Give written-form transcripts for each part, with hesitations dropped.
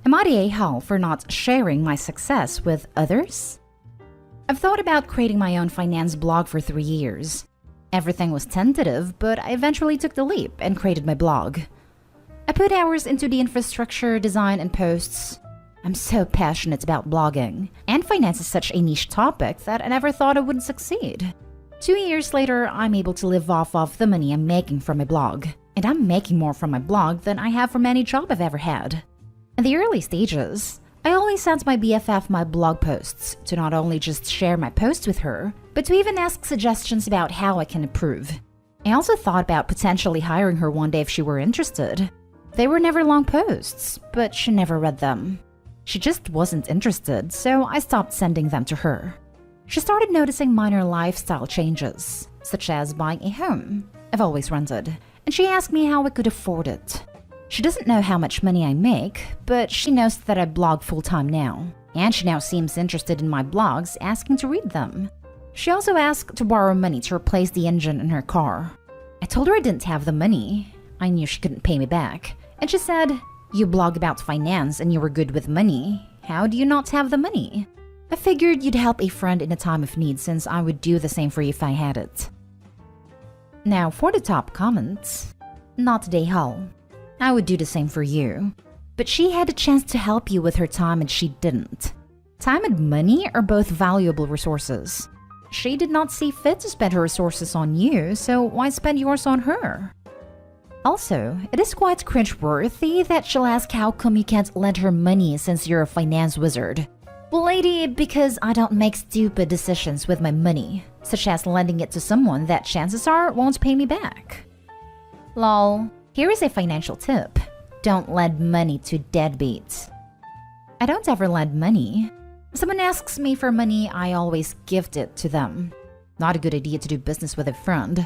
Am I the a-hole for not sharing my success with others? I've thought about creating my own finance blog for 3 years. Everything was tentative, but I eventually took the leap and created my blog. I put hours into the infrastructure, design, and posts. I'm so passionate about blogging, and finance is such a niche topic that I never thought I would succeed. 2 years later, I'm able to live off of the money I'm making from my blog, and I'm making more from my blog than I have from any job I've ever had. In the early stages, I always sent my BFF my blog posts to not only just share my posts with her, but to even ask suggestions about how I can improve. I also thought about potentially hiring her one day if she were interested. They were never long posts, but she never read them. She just wasn't interested, so I stopped sending them to her. She started noticing minor lifestyle changes, such as buying a home I've always rented, and she asked me how I could afford it. She doesn't know how much money I make, but she knows that I blog full-time now, and she now seems interested in my blogs, asking to read them. She also asked to borrow money to replace the engine in her car. I told her I didn't have the money. I knew she couldn't pay me back, and she said, "You blog about finance and you were good with money. How do you not have the money?" I figured you'd help a friend in a time of need since I would do the same for you if I had it. Now for the top comments. Not today, Hull. I would do the same for you. But she had a chance to help you with her time and she didn't. Time and money are both valuable resources. She did not see fit to spend her resources on you, so why spend yours on her? Also, it is quite cringe-worthy that she'll ask how come you can't lend her money since you're a finance wizard. Well, lady, because I don't make stupid decisions with my money, such as lending it to someone that chances are won't pay me back. Lol, here is a financial tip. Don't lend money to deadbeats. I don't ever lend money. If someone asks me for money, I always gift it to them. Not a good idea to do business with a friend.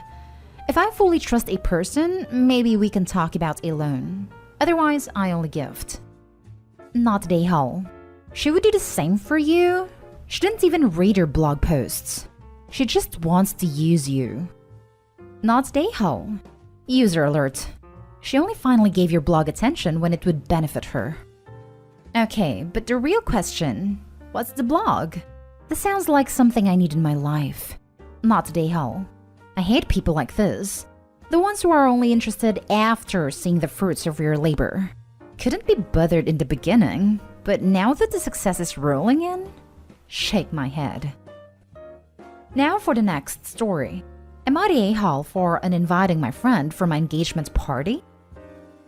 If I fully trust a person, maybe we can talk about a loan. Otherwise, I only gift. Not today, Hull. She would do the same for you. She didn't even read your blog posts. She just wants to use you. Not today, Hull. User alert. She only finally gave your blog attention when it would benefit her. Okay, but the real question, what's the blog? This sounds like something I need in my life. Not today, Hull. I hate people like this. The ones who are only interested after seeing the fruits of your labor. Couldn't be bothered in the beginning, but now that the success is rolling in, shake my head. Now for the next story. Am I the a-hole for uninviting my friend for my engagement party?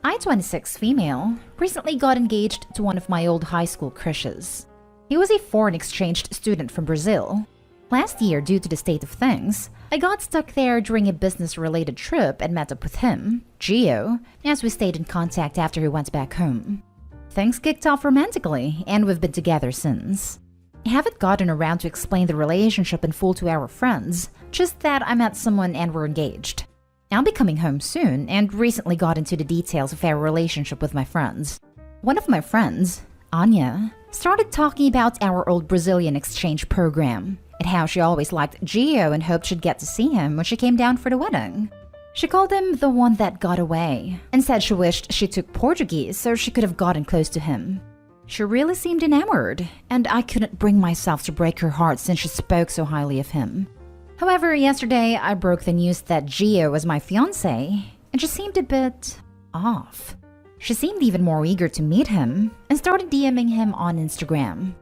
I, 26 female, recently got engaged to one of my old high school crushes. He was a foreign exchange student from Brazil. Last year, due to the state of things, I got stuck there during a business-related trip and met up with him, Gio, as we stayed in contact after he went back home. Things kicked off romantically, and we've been together since. I haven't gotten around to explain the relationship in full to our friends, just that I met someone and we're engaged. I'll be coming home soon and recently got into the details of our relationship with my friends. One of my friends, Anya, started talking about our old Brazilian exchange program and how she always liked Gio and hoped she'd get to see him when she came down for the wedding. She called him the one that got away and said she wished she took Portuguese so she could have gotten close to him. She really seemed enamored, and I couldn't bring myself to break her heart since she spoke so highly of him. However, yesterday I broke the news that Gio was my fiancé, and she seemed a bit off. She seemed even more eager to meet him and started DMing him on Instagram.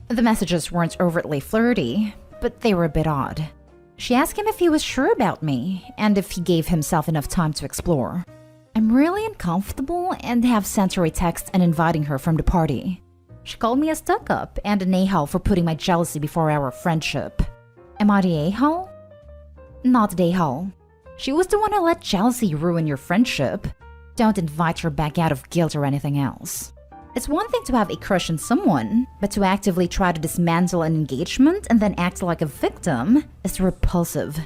The messages weren't overtly flirty, but they were a bit odd. She asked him if he was sure about me and if he gave himself enough time to explore. I'm really uncomfortable and have sent her a text and inviting her from the party. She called me a stuck-up and an a-hole for putting my jealousy before our friendship. Am I the a-hole? Not the a-hole. She was the one who let jealousy ruin your friendship. Don't invite her back out of guilt or anything else. It's one thing to have a crush on someone, but to actively try to dismantle an engagement and then act like a victim is repulsive.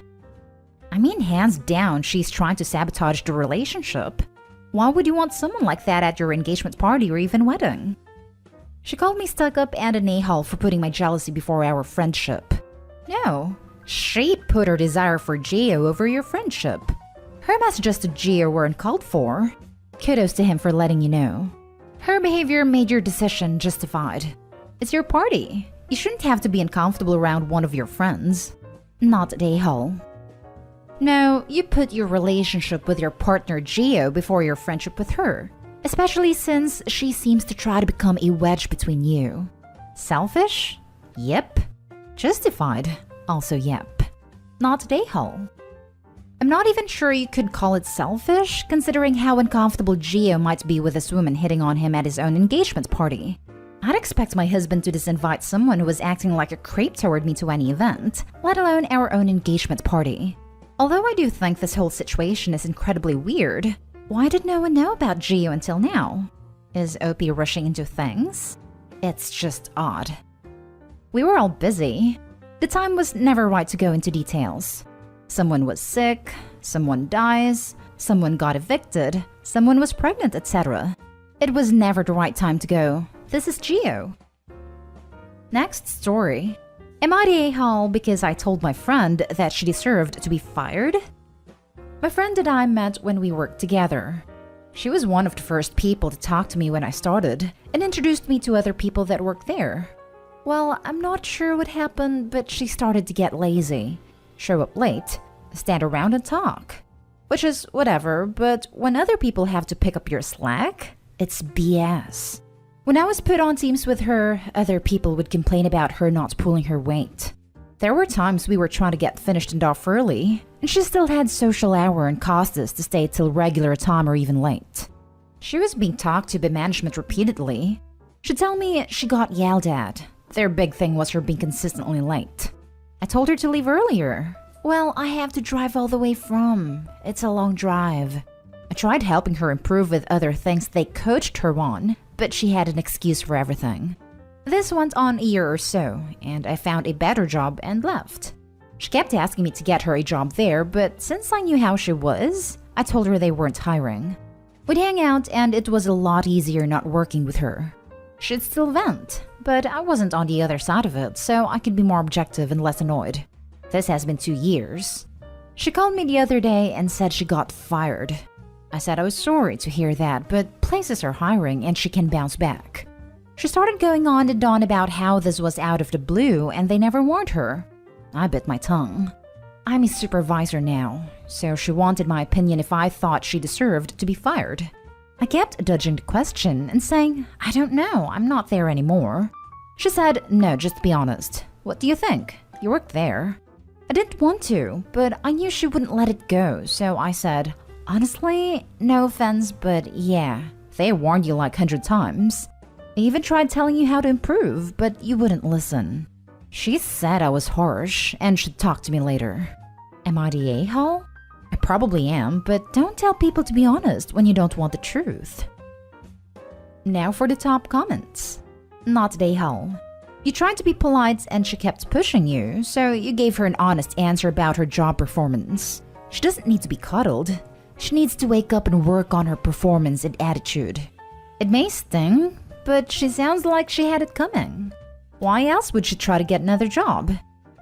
I mean, hands down, she's trying to sabotage the relationship. Why would you want someone like that at your engagement party or even wedding? She called me stuck-up and an a-hole for putting my jealousy before our friendship. No, she put her desire for Gio over your friendship. Her messages to Gio weren't called for. Kudos to him for letting you know. Her behavior made your decision justified. It's your party. You shouldn't have to be uncomfortable around one of your friends. Not a hole. No, you put your relationship with your partner Gio before your friendship with her, especially since she seems to try to become a wedge between you. Selfish? Yep. Justified? Also yep. Not a hole. I'm not even sure you could call it selfish, considering how uncomfortable Gio might be with this woman hitting on him at his own engagement party. I'd expect my husband to disinvite someone who was acting like a creep toward me to any event, let alone our own engagement party. Although I do think this whole situation is incredibly weird, why did no one know about Gio until now? Is OP rushing into things? It's just odd. We were all busy. The time was never right to go into details. Someone was sick, someone dies, someone got evicted, someone was pregnant, etc. It was never the right time to go. This is Gio. Next story. Am I the a-hole because I told my friend that she deserved to be fired? My friend and I met when we worked together. She was one of the first people to talk to me when I started and introduced me to other people that worked there. Well, I'm not sure what happened, but she started to get lazy. Show up late, stand around and talk. Which is whatever, but when other people have to pick up your slack, it's BS. When I was put on teams with her, other people would complain about her not pulling her weight. There were times we were trying to get finished and off early, and she still had social hour and cost us to stay till regular time or even late. She was being talked to by management repeatedly. She'd tell me she got yelled at. Their big thing was her being consistently late. I told her to leave earlier. Well, I have to drive all the way from. It's a long drive. I tried helping her improve with other things they coached her on, but she had an excuse for everything. This went on a year or so, and I found a better job and left. She kept asking me to get her a job there, but since I knew how she was, I told her they weren't hiring. We'd hang out, and it was a lot easier not working with her. She'd still vent, but I wasn't on the other side of it, so I could be more objective and less annoyed. This has been 2 years. She called me the other day and said she got fired. I said I was sorry to hear that, but places are hiring and she can bounce back. She started going on and on about how this was out of the blue and they never warned her. I bit my tongue. I'm a supervisor now, so she wanted my opinion if I thought she deserved to be fired. I kept dodging the question and saying, I don't know, I'm not there anymore. She said, no, just be honest. What do you think? You worked there. I didn't want to, but I knew she wouldn't let it go, so I said, honestly, no offense, but yeah, they warned you like 100 times. I even tried telling you how to improve, but you wouldn't listen. She said I was harsh and should talk to me later. Am I the a-hole? I probably am, but don't tell people to be honest when you don't want the truth. Now for the top comments. Not the a-hole. You tried to be polite and she kept pushing you, so you gave her an honest answer about her job performance. She doesn't need to be cuddled. She needs to wake up and work on her performance and attitude. It may sting, but she sounds like she had it coming. Why else would she try to get another job?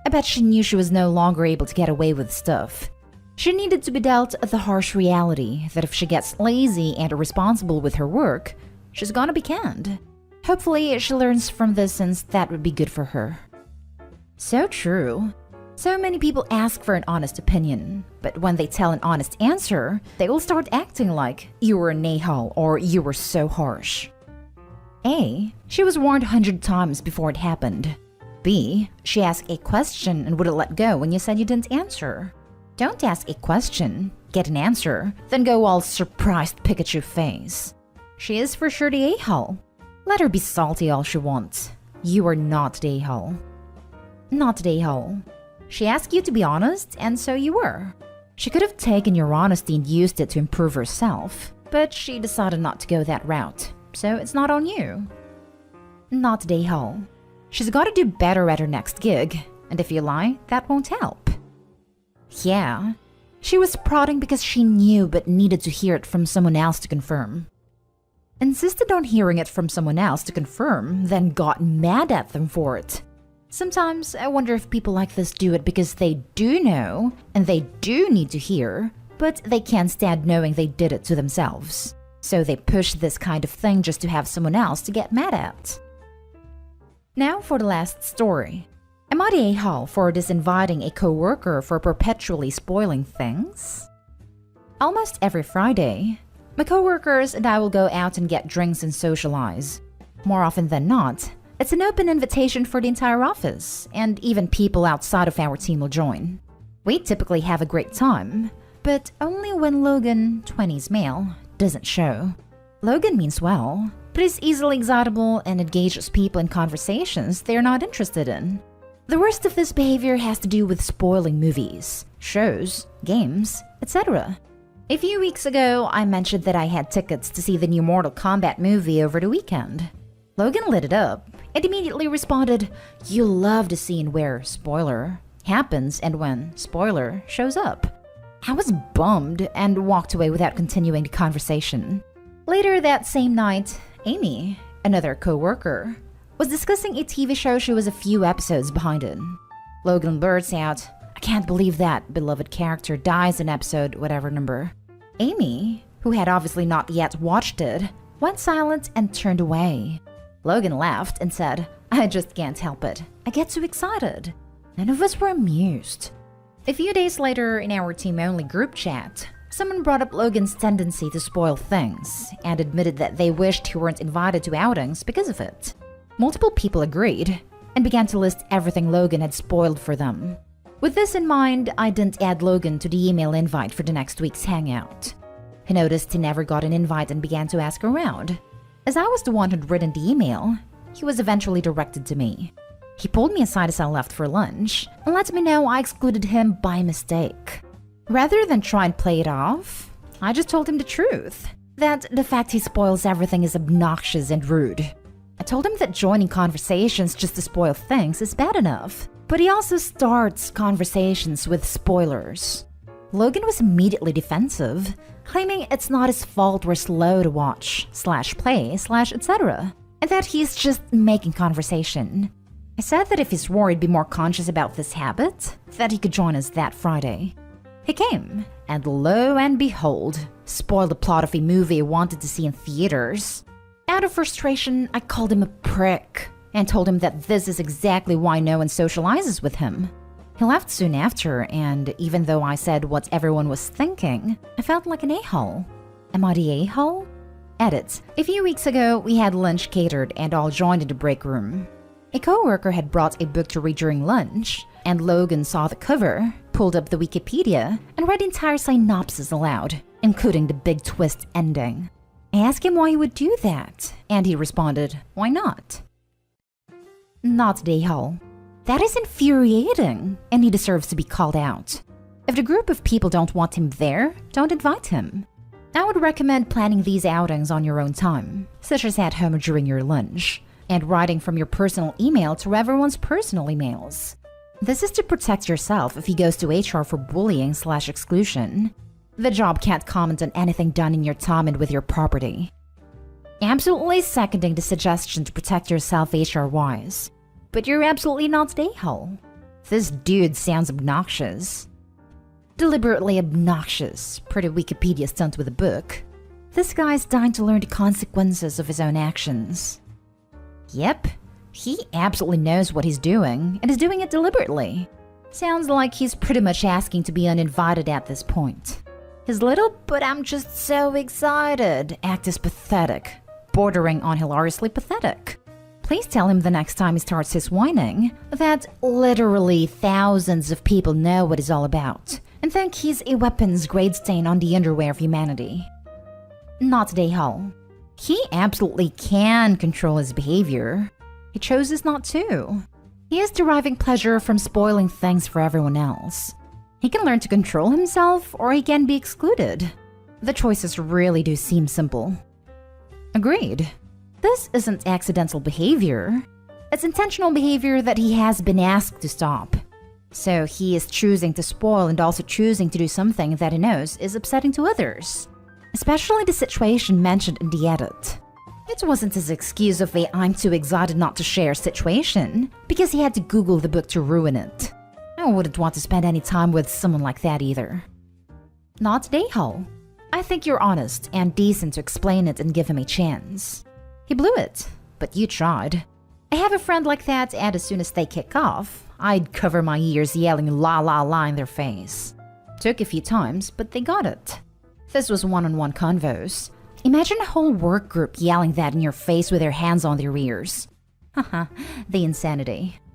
I bet she knew she was no longer able to get away with stuff. She needed to be dealt the harsh reality that if she gets lazy and irresponsible with her work, she's gonna be canned. Hopefully, she learns from this since that would be good for her. So true. So many people ask for an honest opinion, but when they tell an honest answer, they will start acting like you were an a-hole or you were so harsh. A. She was warned 100 times before it happened. B. She asked a question and wouldn't let go when you said you didn't answer. Don't ask a question, get an answer, then go all surprised Pikachu face. She is for sure the a-hole. Let her be salty all she wants. You are not the a-hole. Not the a-hole. She asked you to be honest, and so you were. She could have taken your honesty and used it to improve herself, but she decided not to go that route, so it's not on you. Not the a-hole. She's got to do better at her next gig, and if you lie, that won't help. Yeah, she was prodding because she knew but needed to hear it from someone else to confirm. Insisted on hearing it from someone else to confirm, then got mad at them for it. Sometimes I wonder if people like this do it because they do know, and they do need to hear, but they can't stand knowing they did it to themselves. So they push this kind of thing just to have someone else to get mad at. Now for the last story. Am I the a-hole for disinviting a coworker for perpetually spoiling things? Almost every Friday, my coworkers and I will go out and get drinks and socialize. More often than not, it's an open invitation for the entire office, and even people outside of our team will join. We typically have a great time, but only when Logan, 20s male, doesn't show. Logan means well, but is easily excitable and engages people in conversations they're not interested in. The worst of this behavior has to do with spoiling movies, shows, games, etc. A few weeks ago, I mentioned that I had tickets to see the new Mortal Kombat movie over the weekend. Logan lit it up and immediately responded, "You love the scene where, spoiler, happens and when, spoiler, shows up." I was bummed and walked away without continuing the conversation. Later that same night, Amy, another co-worker, was discussing a TV show she was a few episodes behind in. Logan blurts out, "I can't believe that beloved character dies in episode whatever number." Amy, who had obviously not yet watched it, went silent and turned away. Logan laughed and said, "I just can't help it. I get too excited." None of us were amused. A few days later, in our team-only group chat, someone brought up Logan's tendency to spoil things and admitted that they wished he weren't invited to outings because of it. Multiple people agreed and began to list everything Logan had spoiled for them. With this in mind, I didn't add Logan to the email invite for the next week's hangout. He noticed he never got an invite and began to ask around. As I was the one who'd written the email, he was eventually directed to me. He pulled me aside as I left for lunch and let me know I excluded him by mistake. Rather than try and play it off, I just told him the truth, that the fact he spoils everything is obnoxious and rude. I told him that joining conversations just to spoil things is bad enough, but he also starts conversations with spoilers. Logan was immediately defensive, claiming it's not his fault we're slow to watch, /play, etc., and that he's just making conversation. I said that if he swore he'd be more conscious about this habit, that he could join us that Friday. He came, and lo and behold, spoiled the plot of a movie I wanted to see in theaters. Out of frustration, I called him a prick and told him that this is exactly why no one socializes with him. He left soon after, and even though I said what everyone was thinking, I felt like an a-hole. Am I the a-hole? Edit. A few weeks ago, we had lunch catered and all joined in the break room. A co-worker had brought a book to read during lunch, and Logan saw the cover, pulled up the Wikipedia, and read the entire synopsis aloud, including the big twist ending. I asked him why he would do that, and he responded, "Why not?" Not the a-hole. That is infuriating, and he deserves to be called out. If the group of people don't want him there, don't invite him. I would recommend planning these outings on your own time, such as at home during your lunch, and writing from your personal email to everyone's personal emails. This is to protect yourself if he goes to HR for bullying/exclusion. The job can't comment on anything done in your time and with your property. Absolutely seconding the suggestion to protect yourself HR-wise. But you're absolutely not the a-hole. This dude sounds obnoxious. Deliberately obnoxious, per the Wikipedia stunt with a book. This guy's dying to learn the consequences of his own actions. Yep, he absolutely knows what he's doing, and is doing it deliberately. Sounds like he's pretty much asking to be uninvited at this point. His little "but I'm just so excited" act is pathetic, bordering on hilariously pathetic. Please tell him the next time he starts his whining that literally thousands of people know what he's all about, and think he's a weapons-grade stain on the underwear of humanity. Not the a-hole. He absolutely can control his behavior. He chooses not to. He is deriving pleasure from spoiling things for everyone else. He can learn to control himself, or he can be excluded. The choices really do seem simple. Agreed. This isn't accidental behavior. It's intentional behavior that he has been asked to stop. So he is choosing to spoil and also choosing to do something that he knows is upsetting to others. Especially the situation mentioned in the edit. It wasn't his excuse of a "I'm too excited not to share" situation, because he had to Google the book to ruin it. I wouldn't want to spend any time with someone like that either. Not the a-hole. I think you're honest and decent to explain it and give him a chance. He blew it, but you tried. I have a friend like that, and as soon as they kick off, I'd cover my ears yelling la la la in their face. Took a few times, but they got it. This was one-on-one convos. Imagine a whole work group yelling that in your face with their hands on their ears. Haha, the insanity.